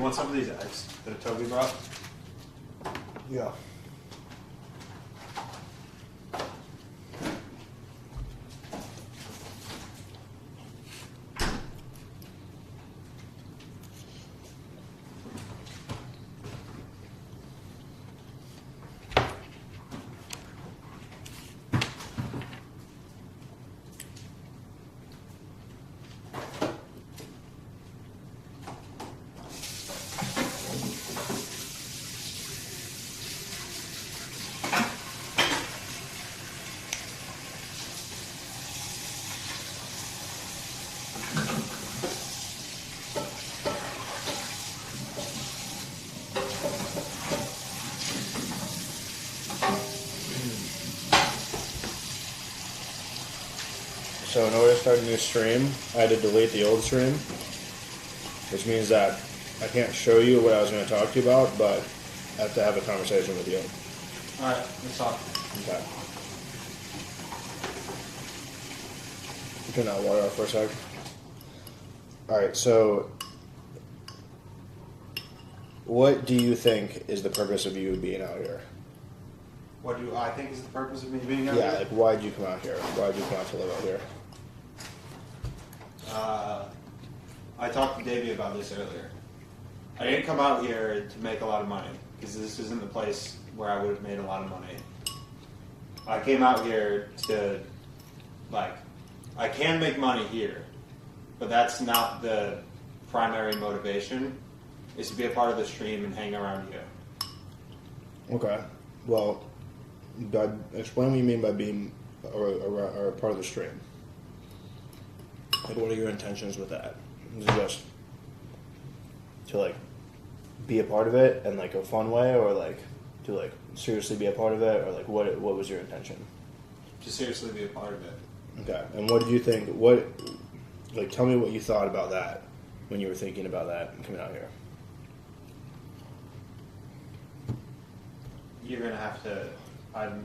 want some of these eggs that Toby brought? Yeah. So in order to start a new stream, I had to delete the old stream, which means that I can't show you what I was going to talk to you about, but I have to have a conversation with you. All right, let's talk. Okay. Turn that water off for a sec. Alright, so what do you think is the purpose of you being out here? What do I think is the purpose of me being out Yeah, here? like why did you come out here? Why did you come out to live out here? I talked to Davey about this earlier. I didn't come out here to make a lot of money, because this isn't the place where I would have made a lot of money. I came out here to, like, I can make money here, but that's not the primary motivation, is to be a part of the stream and hang around you. Okay. Well, explain what you mean by being or a part of the stream. Like, what are your intentions with that? Is it just to, like, be a part of it in, like, a fun way, or, like, to, like, seriously be a part of it, or, like, what was your intention? To seriously be a part of it. Okay. And what did you think, tell me what you thought about that when you were thinking about that and coming out here. You're going to have to...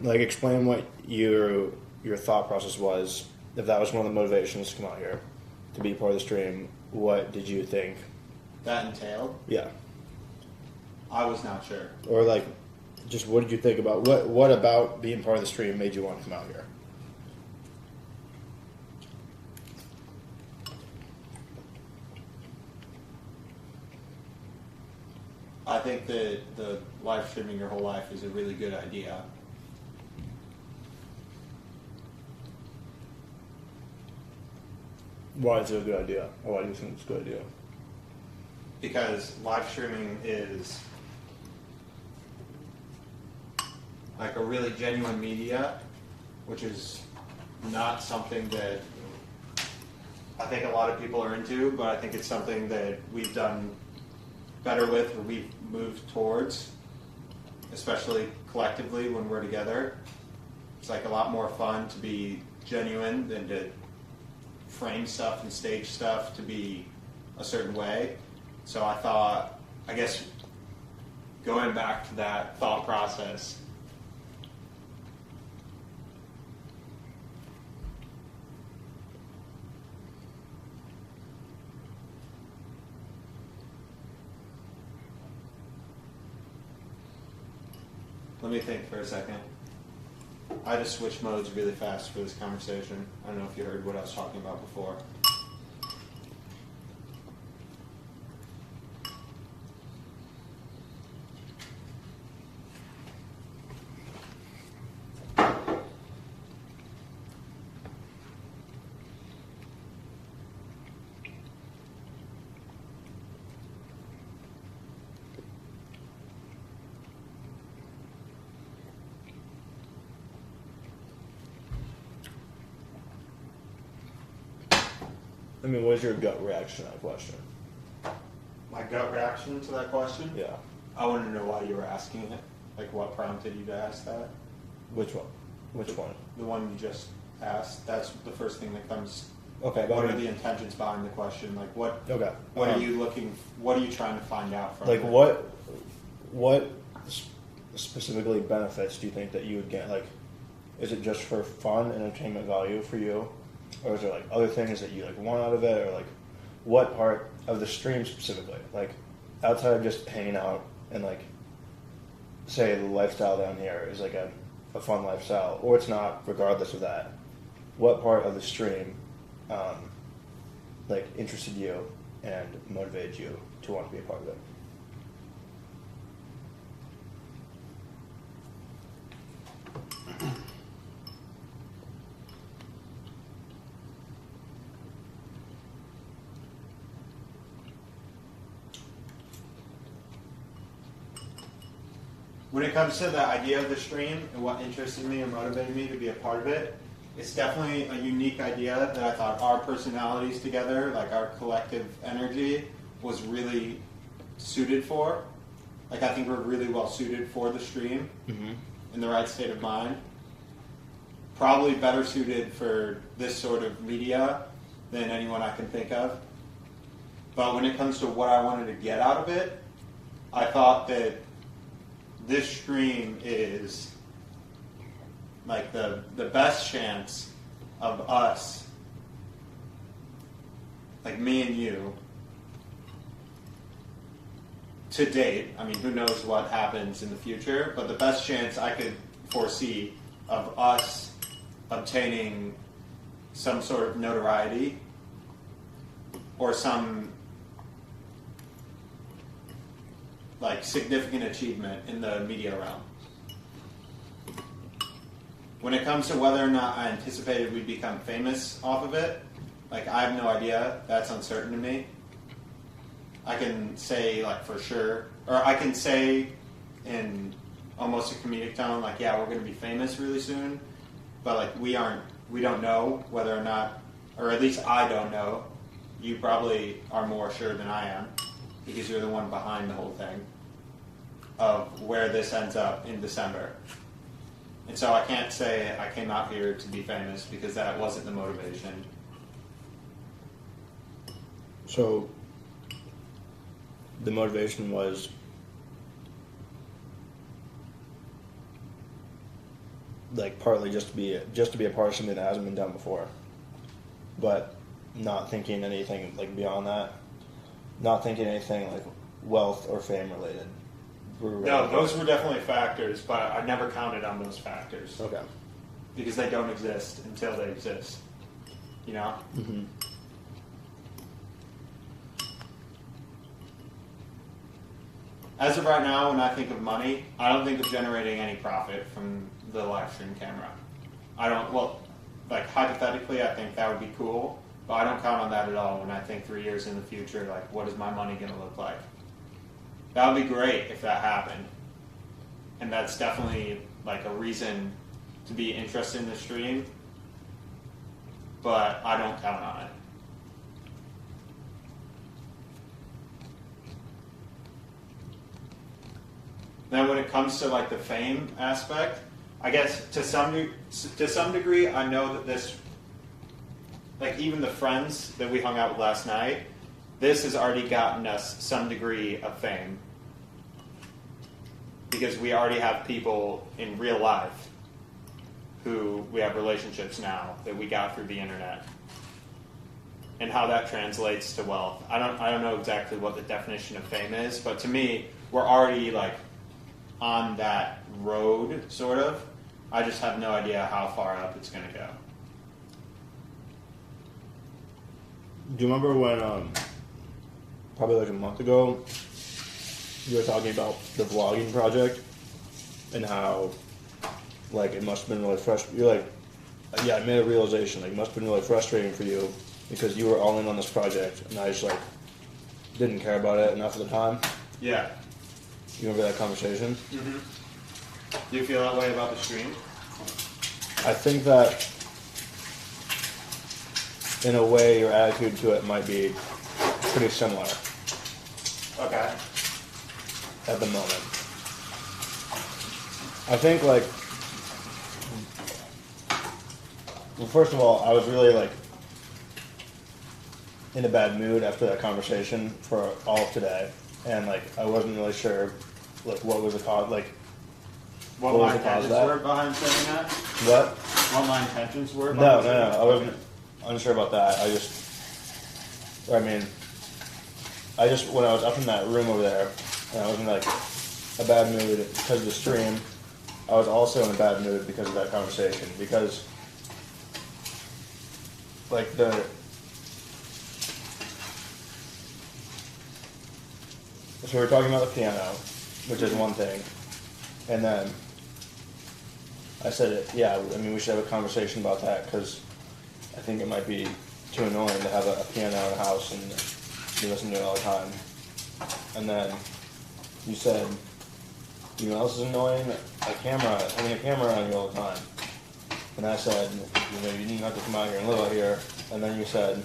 Like, explain what your thought process was, if that was one of the motivations to come out here, to be part of the stream. What did you think that entailed? Yeah. I was not sure. Or, like, just what did you think about, what about being part of the stream made you want to come out here? I think that the live streaming your whole life is a really good idea. Why is it a good idea? Or why do you think it's a good idea? Because live streaming is like a really genuine media, which is not something that I think a lot of people are into, but I think it's something that we've done better with, or we've moved towards, especially collectively when we're together. It's like a lot more fun to be genuine than to frame stuff and stage stuff to be a certain way. So I thought, I guess, going back to that thought process, let me think for a second. I just switched modes really fast for this conversation. I don't know if you heard what I was talking about before. I mean, what was your gut reaction to that question? My gut reaction to that question? Yeah. I want to know why you were asking it. Like, what prompted you to ask that? Which one? Which one? The one you just asked. That's the first thing that comes. Okay. What are the intentions behind the question? Like, what? Okay. What are you looking? What are you trying to find out from? Like, it? what specifically benefits do you think that you would get? Like, is it just for fun, entertainment value for you, or is there like other things that you like want out of it, or like what part of the stream specifically? Like, outside of just hanging out and like, say the lifestyle down here is like a fun lifestyle, or it's not, regardless of that, what part of the stream like interested you and motivated you to want to be a part of it? When it comes to the idea of the stream and what interested me and motivated me to be a part of it, it's definitely a unique idea that I thought our personalities together, like our collective energy, was really suited for. Like, I think we're really well suited for the stream in the right state of mind. Probably better suited for this sort of media than anyone I can think of. But when it comes to what I wanted to get out of it, I thought that this stream is like the best chance of us, like me and you, to date. I mean, who knows what happens in the future, but the best chance I could foresee of us obtaining some sort of notoriety or some like significant achievement in the media realm. When it comes to whether or not I anticipated we'd become famous off of it, like, I have no idea. That's uncertain to me. I can say like for sure, or I can say in almost a comedic tone, like, yeah, we're going to be famous really soon, but like we don't know whether or not, or at least I don't know. You probably are more sure than I am, because you're the one behind the whole thing of where this ends up in December. And so I can't say I came out here to be famous, because that wasn't the motivation. So the motivation was like partly just to be a part of something that hasn't been done before, but not thinking anything like beyond that, not thinking anything like wealth or fame related. No, those were definitely factors, but I never counted on those factors. Okay. Because they don't exist until they exist. You know? Mm-hmm. As of right now, when I think of money, I don't think of generating any profit from the live stream camera. Like, hypothetically, I think that would be cool, but I don't count on that at all when I think 3 years in the future, like, what is my money going to look like? That would be great if that happened. And that's definitely, like, a reason to be interested in the stream, but I don't count on it. Then when it comes to like the fame aspect, I guess to some degree, I know that this, like even the friends that we hung out with last night, this has already gotten us some degree of fame, because we already have people in real life who we have relationships now that we got through the internet, and how that translates to wealth. I don't know exactly what the definition of fame is, but to me, we're already like on that road, sort of. I just have no idea how far up it's going to go. Do you remember when, probably like a month ago, you were talking about the vlogging project and how, like, it must have been really frustrating? You're like, yeah, I made a realization. Like, it must have been really frustrating for you because you were all in on this project and I just, like, didn't care about it enough at the time. Yeah. You remember that conversation? Mm-hmm. Do you feel that way about the stream? I think that, in a way, your attitude to it might be pretty similar. Okay. At the moment. I think, like, well, first of all, I was really, like, in a bad mood after that conversation for all of today. And, like, I wasn't really sure, like, what was the cause, like, What was my the cause of intentions that? were behind saying that? What? What my intentions were No, behind no, saying no, that? I wasn't unsure about that. I mean, I just, when I was up in that room over there, and I was in like a bad mood because of the stream, I was also in a bad mood because of that conversation. Because, like, so we're talking about the piano, which is one thing, and then I said, yeah, I mean, we should have a conversation about that because I think it might be too annoying to have a piano in the house and you listen to it all the time. And then you said, you know what else is annoying? Having a camera on you all the time. And I said, you know, you didn't have to come out here and live out here. And then you said,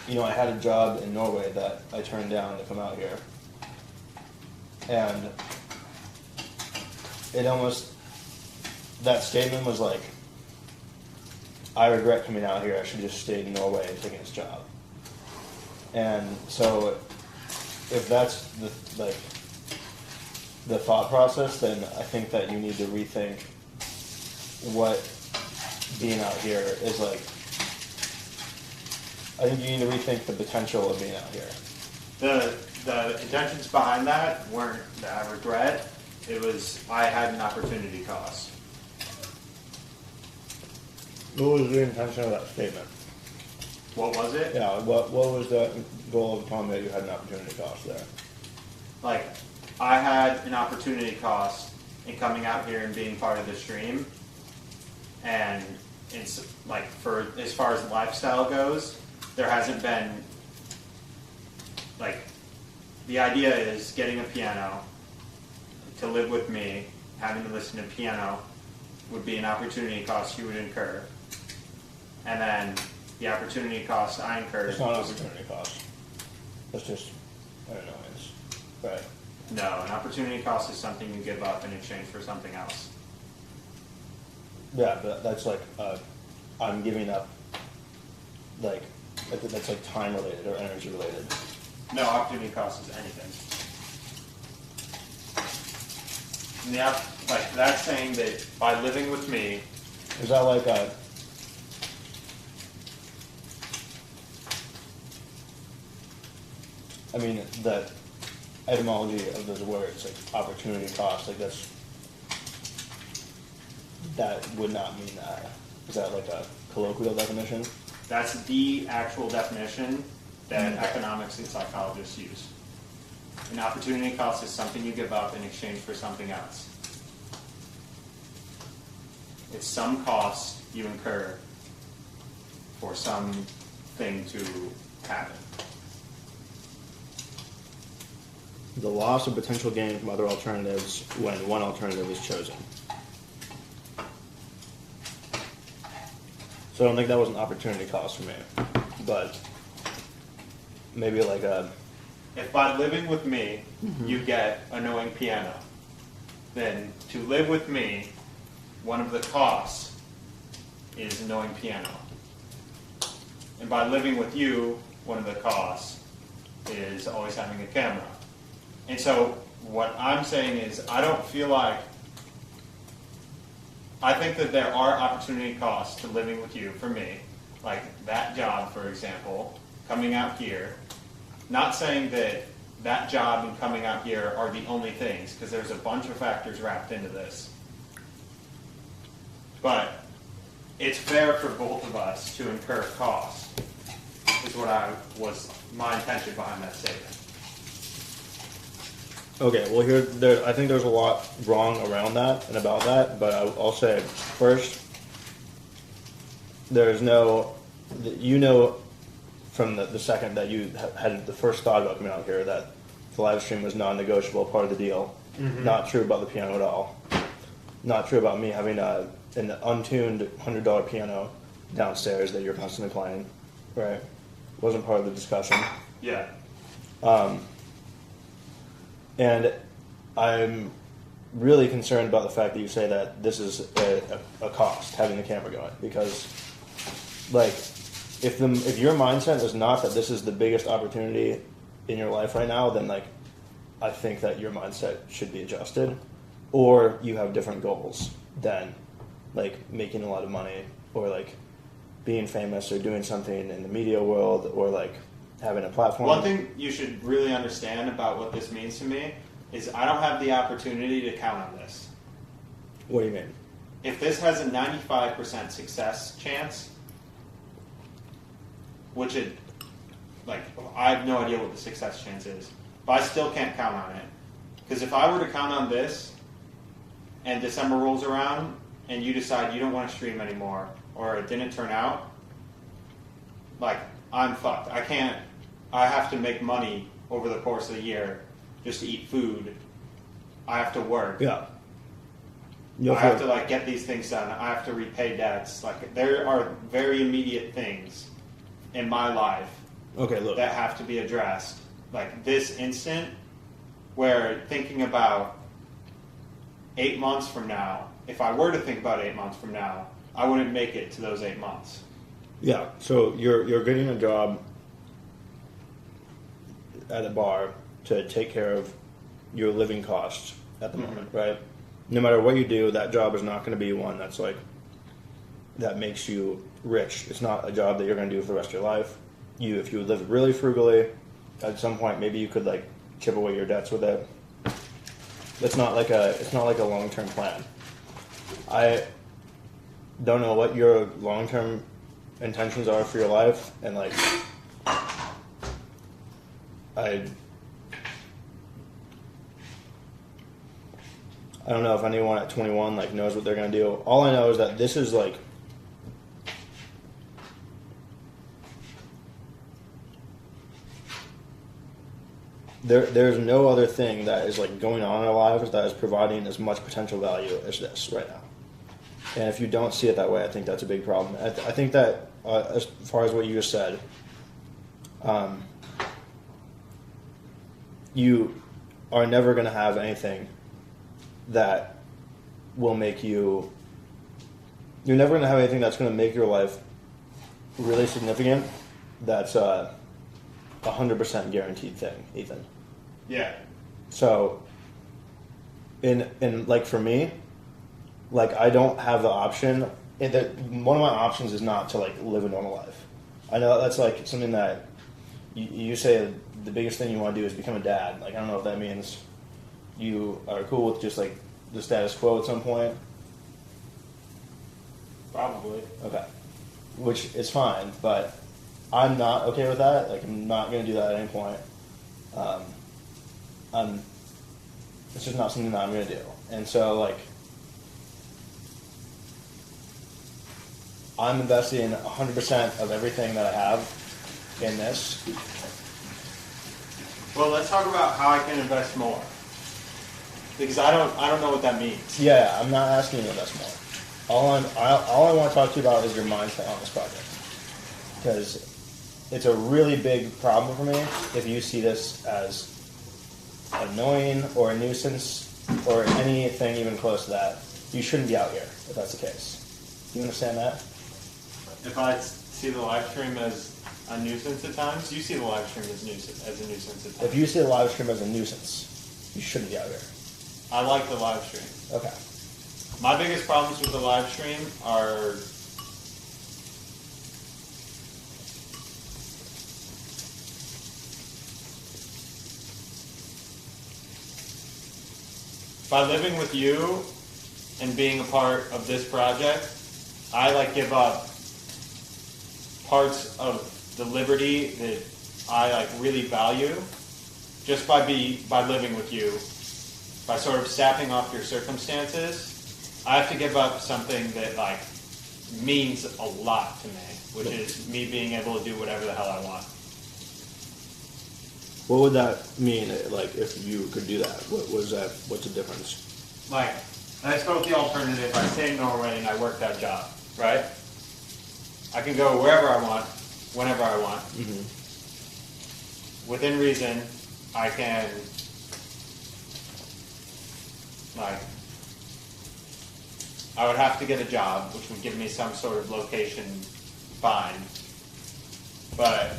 you know, I had a job in Norway that I turned down to come out here. And it almost, that statement was like, I regret coming out here. I should have just stayed in Norway and taken this job. And so, if that's the thought process, then I think that you need to rethink what being out here is like. I think you need to rethink the potential of being out here. The intentions behind that weren't that I regret. It was I had an opportunity cost. What was the intention of that statement? What was it? Yeah, what was the goal of telling me that you had an opportunity cost there? Like, I had an opportunity cost in coming out here and being part of the stream. And it's like, for as far as lifestyle goes, there hasn't been, like, the idea is getting a piano to live with me, having to listen to piano would be an opportunity cost you would incur. And then the opportunity cost I incurred. It's not an opportunity cost. That's just an annoyance. Right. No, an opportunity cost is something you give up in exchange for something else. Yeah, but that's like, I'm giving up, like, that's like time related or energy related. No, opportunity cost is anything. Yeah, like, that's saying that by living with me. Is that like a, I mean, the etymology of those words, like opportunity cost, like that would not mean that. Is that like a colloquial definition? That's the actual definition that economics and psychologists use. An opportunity cost is something you give up in exchange for something else. It's some cost you incur for something to happen. The loss of potential gain from other alternatives when one alternative is chosen. So I don't think that was an opportunity cost for me, but maybe like a. If by living with me, you get a knowing piano, then to live with me, one of the costs is a knowing piano. And by living with you, one of the costs is always having a camera. And so what I'm saying is I don't feel like, I think that there are opportunity costs to living with you for me, like that job, for example, coming out here. Not saying that that job and coming out here are the only things, because there's a bunch of factors wrapped into this. But it's fair for both of us to incur costs, is what was my intention behind that statement. Okay, well I think there's a lot wrong around that and about that, but I'll say first, there's no, you know, from the second that you had the first thought about coming out here that the live stream was non-negotiable, part of the deal. Mm-hmm. Not true about the piano at all. Not true about me having an untuned $100 piano downstairs that you're constantly playing, right? Wasn't part of the discussion. Yeah. And I'm really concerned about the fact that you say that this is a cost, having the camera going, because, like, if your mindset is not that this is the biggest opportunity in your life right now, then, like, I think that your mindset should be adjusted, or you have different goals than, like, making a lot of money, or, like, being famous, or doing something in the media world, or, like, having a platform. One thing you should really understand about what this means to me is I don't have the opportunity to count on this. What do you mean? If this has a 95% success chance, which it, like, I have no idea what the success chance is, but I still can't count on it. Because if I were to count on this, and December rolls around, and you decide you don't want to stream anymore, or it didn't turn out, like, I'm fucked. I have to make money over the course of the year just to eat food. I have to work. Yeah. I have to, like, get these things done. I have to repay debts. Like, there are very immediate things in my life that have to be addressed. Like, this instant, where thinking about 8 months from now, if I were to think about 8 months from now, I wouldn't make it to those 8 months. Yeah, so you're getting a job at a bar to take care of your living costs at the moment, right? No matter what you do, that job is not going to be one that's like that makes you rich. It's not a job that you're going to do for the rest of your life. If you live really frugally, at some point maybe you could like chip away your debts with it. It's not like a long-term plan. I don't know what your long-term intentions are for your life, and like I don't know if anyone at 21 like knows what they're gonna do. All I know is that this is like there's no other thing that is like going on in our lives that is providing as much potential value as this right now. And if you don't see it that way, I think that's a big problem. I think that as far as what you just said, you are never going to have anything that will make you. You're never going to have anything that's going to make your life really significant. That's a 100% guaranteed thing, Ethan. Yeah. So, in like for me, like I don't have the option. One of my options is not to like live a normal life. I know that's like something that you say the biggest thing you want to do is become a dad. Like I don't know if that means you are cool with just like the status quo at some point. Probably. Okay. Which is fine, but I'm not okay with that. Like I'm not going to do that at any point. It's just not something that I'm going to do. And so like I'm investing 100% of everything that I have in this. Well, let's talk about how I can invest more. Because I don't know what that means. Yeah, I'm not asking you to invest more. All I want to talk to you about is your mindset on this project. Because it's a really big problem for me if you see this as annoying or a nuisance or anything even close to that. You shouldn't be out here if that's the case. Do you understand that? If I see the live stream as a nuisance at times, you see the live stream as a nuisance at times. If you see the live stream as a nuisance, you shouldn't be out here. I like the live stream. Okay. My biggest problems with the live stream are by living with you and being a part of this project, I like give up parts of the liberty that I like really value just by living with you, by sort of sapping off your circumstances. I have to give up something that like means a lot to me, which is me being able to do whatever the hell I want. What would that mean, like, if you could do that? What's the difference? Like, let's go with the alternative. I stay in Norway and I work that job, right? I can go wherever I want, whenever I want. Mm-hmm. Within reason, I can, like, I would have to get a job, which would give me some sort of location fine. But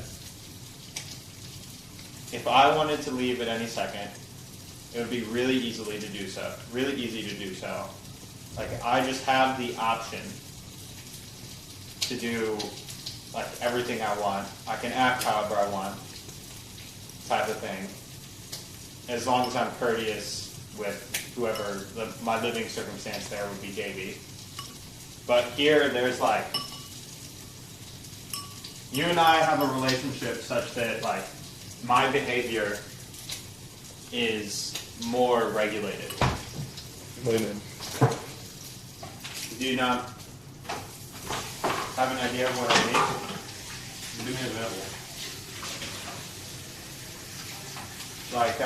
if I wanted to leave at any second, it would be really easy to do so. Like, I just have the option to do like everything I want. I can act however I want. type of thing, as long as I'm courteous with whoever my living circumstance there would be Davey. But here, there's like, you and I have a relationship such that like my behavior is more regulated. What do you mean? Do you not have an idea of what I mean? Give me an example. Like,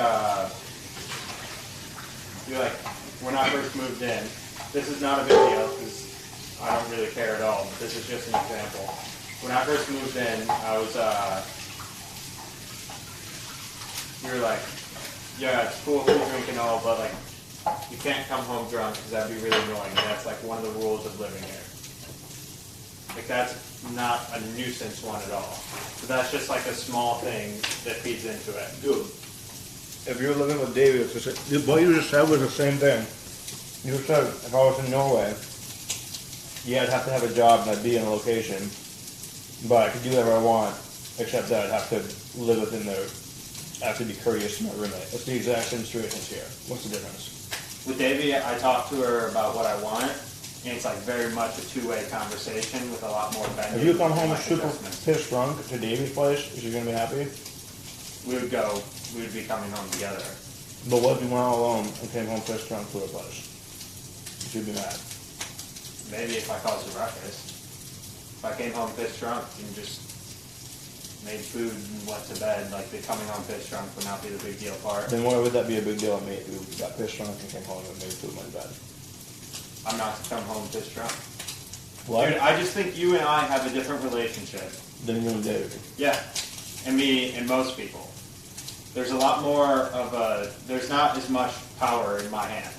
you're like, when I first moved in, this is not a big deal because I don't really care at all, but this is just an example. When I first moved in, I was, you were like, yeah, it's cool if you drink and all, but like, you can't come home drunk because that'd be really annoying. And that's like one of the rules of living here. Like that's not a nuisance one at all. So that's just like a small thing that feeds into it. Dude, if you're living with David, it's just, what you just said was the same thing. You just said if I was in Norway, yeah, I'd have to have a job and I'd be in a location, but I could do whatever I want, except that I'd have to live within the, I have to be courteous to my roommate. It's the exact same situation here. What's the difference? With Davy, I talked to her about what I want, and it's like very much a two-way conversation with a lot more bending. If you come home and, like, super adjustments. pissed drunk to Davy's place, is you gonna be happy? We would be coming home together. But what if you went out alone and came home pissed drunk to a place? You'd be mad. Maybe if I caused a ruckus. If I came home pissed drunk and just made food and went to bed, like the coming home pissed drunk would not be the big deal part. Then why would that be a big deal to me who got pissed drunk and came home and made food in bed? I'm not to come home pissed drunk. What? Dude, I just think you and I have a different relationship. Then you and David. Yeah. And me and most people. There's a lot more of a, there's not as much power in my hands.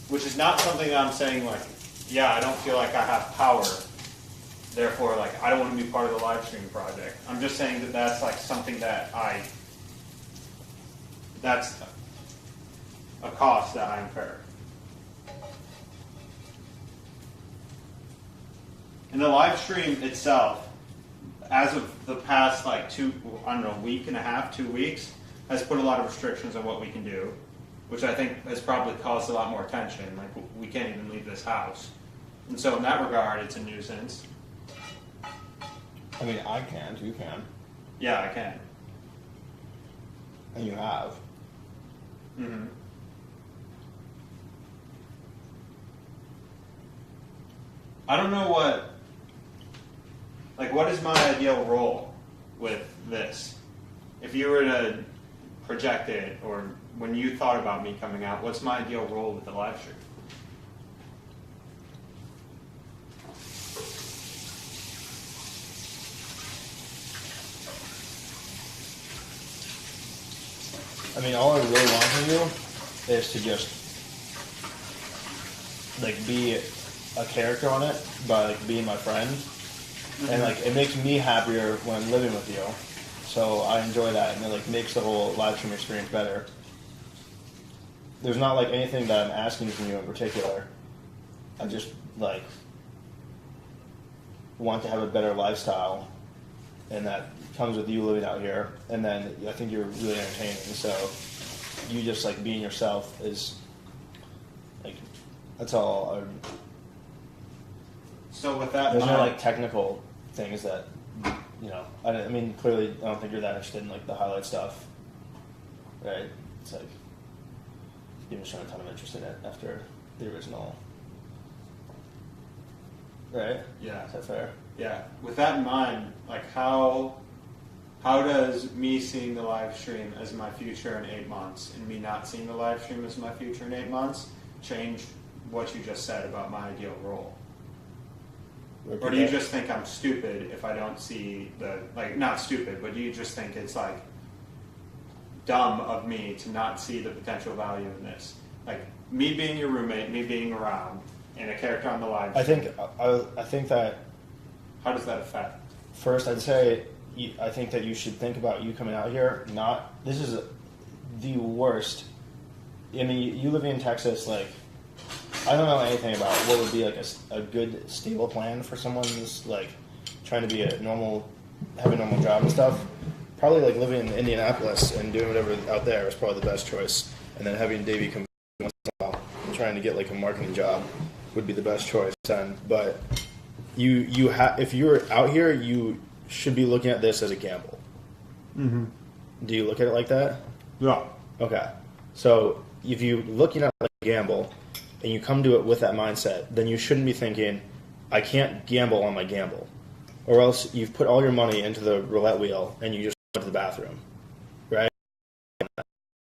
Which is not something that I'm saying like, yeah, I don't feel like I have power. Therefore, like, I don't want to be part of the live stream project. I'm just saying that that's like something that that's a cost that I incur. And the live stream itself, as of the past like week and a half, 2 weeks, has put a lot of restrictions on what we can do, which I think has probably caused a lot more tension. Like, we can't even leave this house. And so in that regard, it's a nuisance. I mean, I can't. You can. Yeah, I can. And you have. Mm-hmm. I don't know what is my ideal role with this? If you were to project it, or when you thought about me coming out, what's my ideal role with the live stream? I mean, all I really want from you is to just, like, be a character on it by, like, being my friend. Mm-hmm. And, like, it makes me happier when I'm living with you. So I enjoy that, and it, like, makes the whole live stream experience better. There's not, like, anything that I'm asking from you in particular. I just, like, want to have a better lifestyle, and that comes with you living out here. And then I think you're really entertaining, so you just, like, being yourself is, like, that's all. So with that, There's no, like, technical things that, you know, I mean, clearly I don't think you're that interested in, like, the highlight stuff, right? It's like you've been showing a ton of interest in it after the original, right? Yeah. Is that fair? Yeah. With that in mind, like, how does me seeing the live stream as my future in 8 months and me not seeing the live stream as my future in 8 months change what you just said about my ideal role? Or do you just think I'm stupid if I don't see the, like, not stupid, but do you just think it's, like, dumb of me to not see the potential value in this? Like, me being your roommate, me being around, and a character on the live stream. I think that. How does that affect? First, I'd say I think that you should think about you coming out here. This is the worst. I mean, you living in Texas, like, I don't know anything about what would be like a good stable plan for someone who's like trying to be have a normal job and stuff. Probably like living in Indianapolis and doing whatever out there is probably the best choice. And then having Davey come once in a while and trying to get like a marketing job would be the best choice then. But if you're out here, you should be looking at this as a gamble. Mm-hmm. Do you look at it like that? Yeah. Okay. So if you're looking at it like a gamble and you come to it with that mindset, then you shouldn't be thinking, I can't gamble on my gamble. Or else you've put all your money into the roulette wheel and you just went to the bathroom. Right?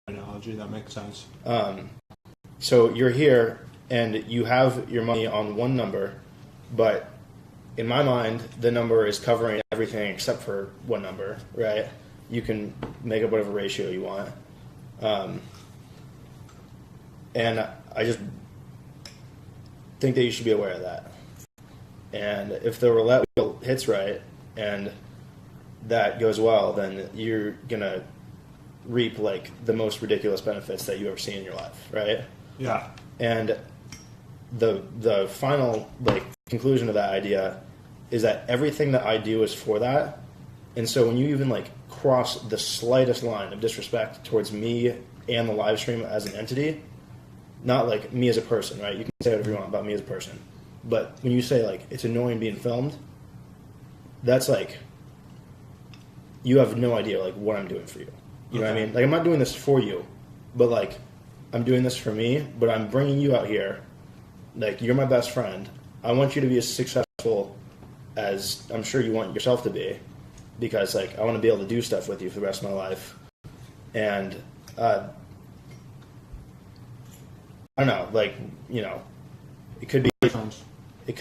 Analogy, that makes sense. So you're here and you have your money on one number, but in my mind, the number is covering everything except for one number, right? You can make up whatever ratio you want. And I just think that you should be aware of that. And if the roulette wheel hits right and that goes well, then you're going to reap like the most ridiculous benefits that you ever see in your life, right? Yeah. And the final like conclusion of that idea is that everything that I do is for that. And so when you even like cross the slightest line of disrespect towards me and the live stream as an entity, not like me as a person, right? You can say whatever you want about me as a person. But when you say like it's annoying being filmed, that's like you have no idea like what I'm doing for you. You know what I mean? Like I'm not doing this for you, but like I'm doing this for me, but I'm bringing you out here. Like you're my best friend. I want you to be as successful as I'm sure you want yourself to be, because like I want to be able to do stuff with you for the rest of my life. And I don't know, like, you know, it could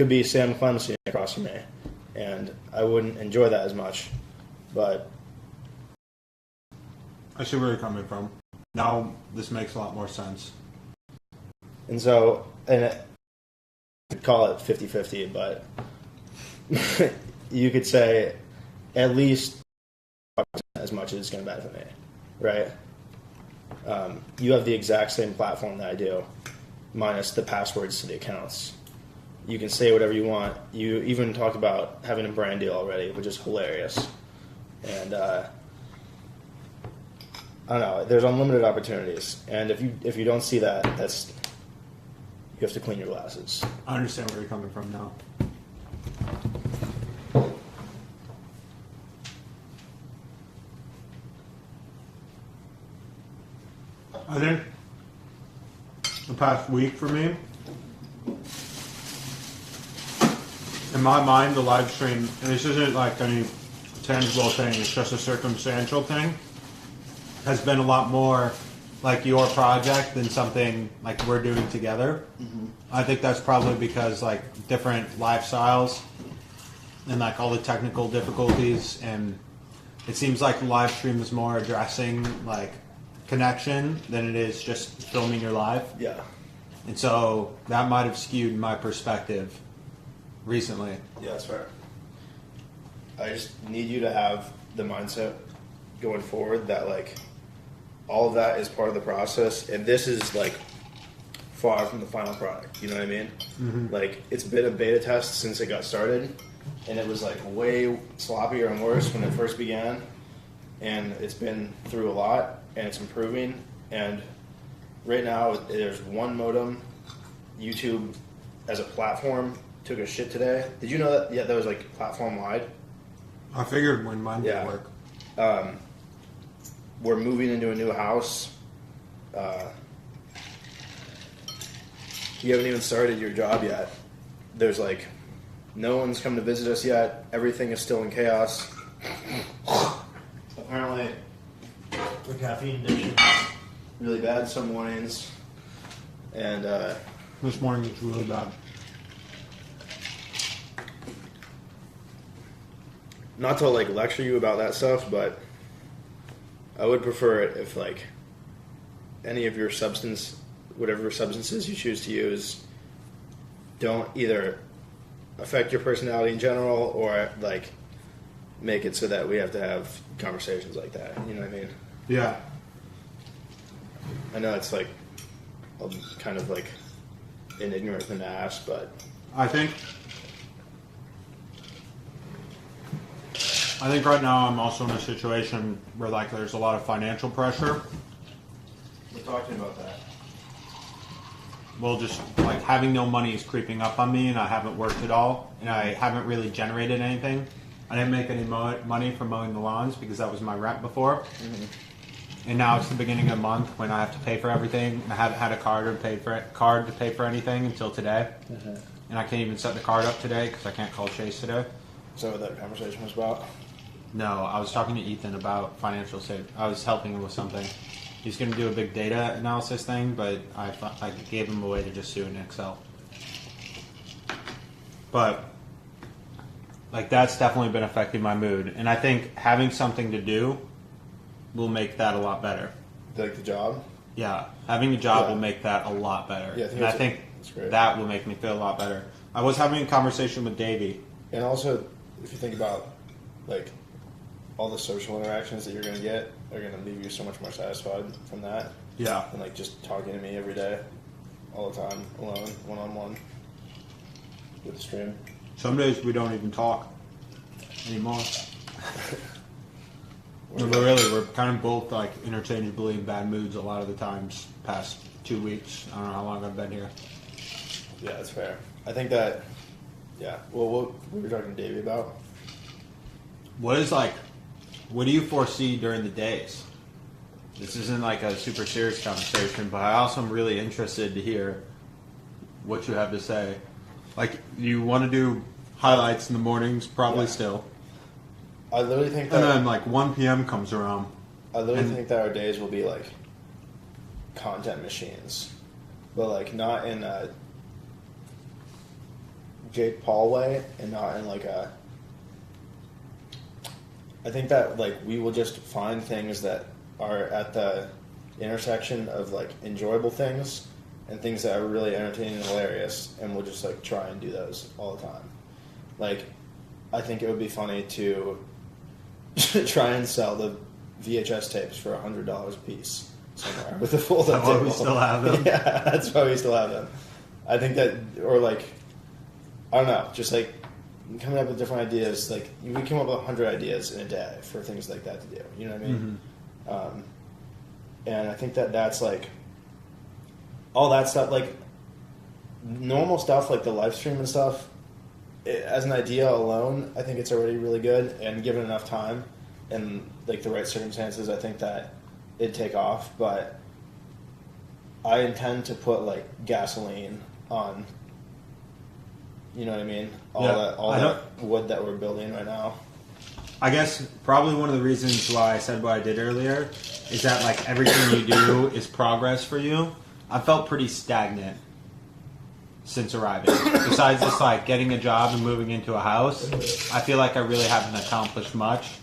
be Sam Clemency across from me, and I wouldn't enjoy that as much. But I see where you're coming from. Now this makes a lot more sense. And so, and I could call it 50-50, but you could say at least as much as it's going to benefit me, right? You have the exact same platform that I do, minus the passwords to the accounts. You can say whatever you want. You even talked about having a brand deal already, which is hilarious. And I don't know. There's unlimited opportunities, and if you don't see that, that's you have to clean your glasses. I understand where you're coming from now. I think the past week for me, in my mind, the live stream, and this isn't like any tangible thing, it's just a circumstantial thing, has been a lot more like your project than something like we're doing together. Mm-hmm. I think that's probably because like different lifestyles and like all the technical difficulties, and it seems like the live stream is more addressing like connection than it is just filming your live. Yeah. And so that might have skewed my perspective recently. Yeah, that's fair. I just need you to have the mindset going forward that like all of that is part of the process, and this is like far from the final product. You know what I mean? Mm-hmm. Like it's been a beta test since it got started, and it was like way sloppier and worse when it first began, and it's been through a lot, and it's improving. And right now there's one modem. YouTube as a platform took a shit today. Did you know that? Yeah, that was like platform wide. I figured when mine didn't work. We're moving into a new house. You haven't even started your job yet. There's like, no one's come to visit us yet. Everything is still in chaos. Apparently, the caffeine addiction is really bad some mornings. And this morning it's really bad. Not to like lecture you about that stuff, but I would prefer it if like any of your whatever substances you choose to use, don't either affect your personality in general or like make it so that we have to have conversations like that. You know what I mean? Yeah. I know it's like kind of like an ignorant thing to ask, but I think right now I'm also in a situation where like there's a lot of financial pressure. we're talking about that. Well, just like having no money is creeping up on me, and I haven't worked at all, and I haven't really generated anything. I didn't make any money from mowing the lawns because that was my rent before. And now it's the beginning of the month when I have to pay for everything. And I haven't had a card to pay for anything until today. And I can't even set the card up today because I can't call Chase today. Is that what that conversation was about? No, I was talking to Ethan about financial save. I was helping him with something. He's going to do a big data analysis thing, but I gave him a way to just do it in Excel. But like that's definitely been affecting my mood, and I think having something to do will make that a lot better. Like the job? Yeah, having a job will make that a lot better. Yeah, I think that will make me feel a lot better. I was having a conversation with Davey. And also, if you think about, like, all the social interactions that you're going to get are going to leave you so much more satisfied from that. Yeah. And, like, just talking to me every day, all the time, alone, one-on-one, with the stream. Some days we don't even talk anymore. No, but really, we're kind of both like interchangeably in bad moods a lot of the times past 2 weeks. I don't know how long I've been here. Yeah, that's fair. I think that, yeah. Well, what we were talking to Davey about? What do you foresee during the days? This isn't like a super serious conversation, but I also am really interested to hear what you have to say. Like, you want to do highlights in the mornings, probably still. I literally think that... And then, like, 1 p.m. comes around. I literally think that our days will be, like, content machines. But, like, not in a Jake Paul way, and not in, like, a... I think that, like, we will just find things that are at the intersection of, like, enjoyable things and things that are really entertaining and hilarious, and we'll just, like, try and do those all the time. Like, I think it would be funny to try and sell the VHS tapes for $100 a piece somewhere with a fold-up table. That's why we still have them. Yeah, that's why we still have them. I think that, or like, I don't know, just like coming up with different ideas. Like, we come up with 100 ideas in a day for things like that to do. You know what I mean? Mm-hmm. And I think that that's like, all that stuff, like normal stuff, like the live stream and stuff, as an idea alone, I think it's already really good, and given enough time and like the right circumstances, I think that it'd take off. But I intend to put like gasoline on, you know what I mean? All that wood that we're building right now. I guess probably one of the reasons why I said what I did earlier is that like everything you do is progress for you. I felt pretty stagnant since arriving. Besides just like getting a job and moving into a house, I feel like I really haven't accomplished much.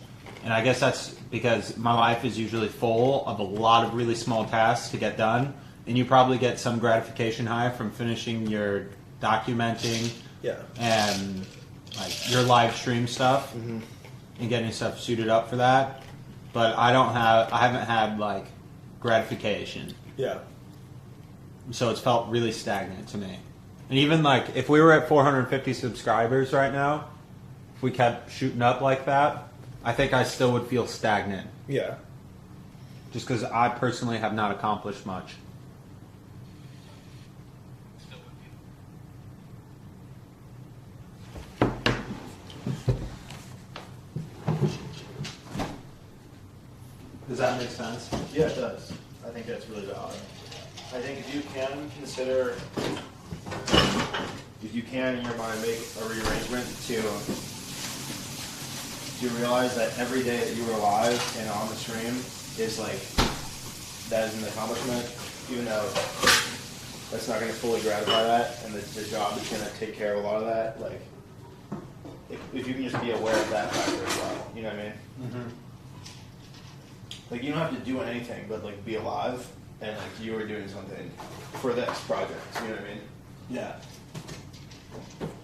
And I guess that's because my life is usually full of a lot of really small tasks to get done. And you probably get some gratification high from finishing your documenting and like your live stream stuff and getting stuff suited up for that. But I haven't had like gratification. Yeah. So it's felt really stagnant to me. And even like if we were at 450 subscribers right now, if we kept shooting up like that, I think I still would feel stagnant. Yeah. Just because I personally have not accomplished much. Does that make sense? Yeah, it does. I think that's really valid. I think if you can in your mind make a rearrangement to realize that every day that you are live and on the stream is like, that is an accomplishment, even though that's not going to fully gratify that, and the job is going to take care of a lot of that. Like, if you can just be aware of that factor as well, you know what I mean? Mm-hmm. Like, you don't have to do anything but like be alive, and like you are doing something for this project, you know what I mean? Yeah.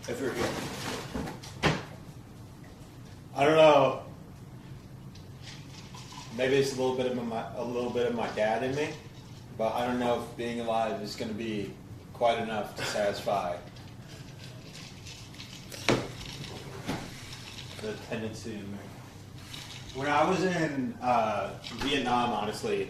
If you're I don't know. maybe it's a little bit of my dad in me, but I don't know if being alive is going to be quite enough to satisfy the tendency in me. When I was in Vietnam, honestly,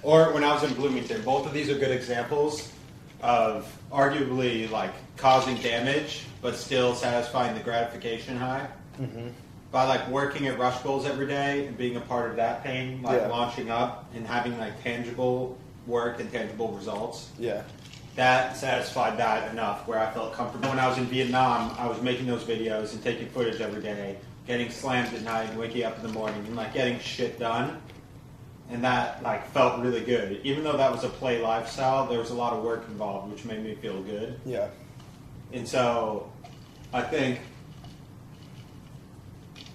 or when I was in Bloomington, both of these are good examples of arguably like causing damage, but still satisfying the gratification high. Mm-hmm. By like working at Rush Bowls every day and being a part of that pain, like launching up and having like tangible work and tangible results. Yeah. That satisfied that enough where I felt comfortable. When I was in Vietnam, I was making those videos and taking footage every day, getting slammed at night and waking up in the morning and like getting shit done. And that like felt really good. Even though that was a play lifestyle, there was a lot of work involved, which made me feel good. Yeah. And so I think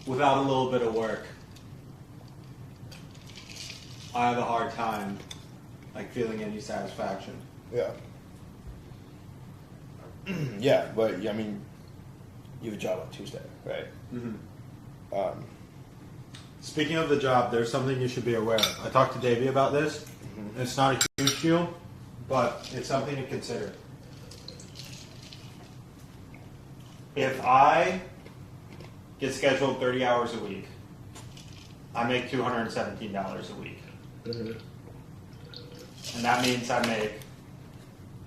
without a little bit of work, I have a hard time like feeling any satisfaction. Yeah. Yeah, but I mean, you have a job on Tuesday, right? Mm-hmm. Speaking of the job, there's something you should be aware of. I talked to Davey about this. Mm-hmm. It's not a huge deal, but it's something to consider. If I get scheduled 30 hours a week, I make $217 a week. Mm-hmm. And that means I make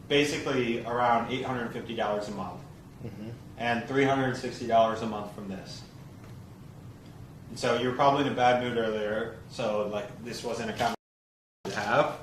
basically around $850 a month. Mm-hmm. And $360 a month from this. And so you were probably in a bad mood earlier, so like this wasn't a conversation to have.